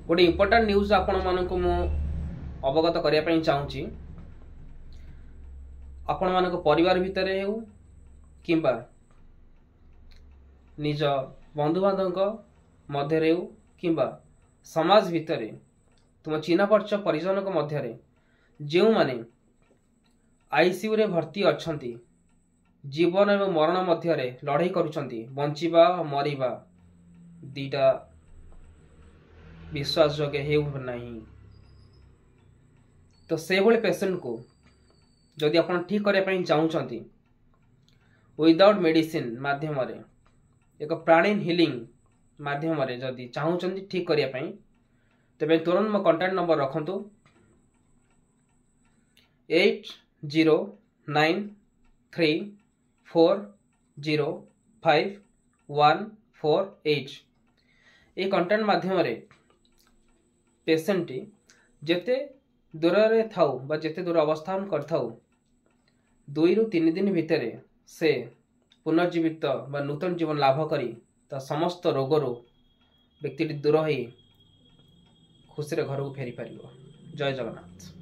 गोटे important news आपण मानक मु अवगत करने चाहूँगी। आपण मानक परिवार भितर हो कि निज बंधु बांधव मध्य हो कि समाज भितर तुम चिन्ह परिचय परिजन मध्य जो माने आईसीयू रे भर्ती अछंती जीवन एवं मरण मध्य लड़ाई करुछंती बंचिबा मरिबा दीटा विश्वास योग्य हो नहीं। तो से भली पेशेंट को जदि आप ठीक करने चाहूँगी विदाउट मेडिसिन माध्यम एक प्राणीन हिलिंग माध्यम जदि चाहूँगी ठीक करने तेरे तुरंत मो कॉन्टैक्ट नंबर रखु 8093405148 ये कॉन्टैक्ट माध्यम पेशेंट जेते दूर रे थाउ बा जेते दूर अवस्थान कर थाउ 2 ରୁ 3 दिन भितर से पुनर्जीवित बा नूतन जीवन लाभ करी ता समस्त रोगरू व्यक्ति दूर हो खुशी घर को फेरी पार। जय जगन्नाथ।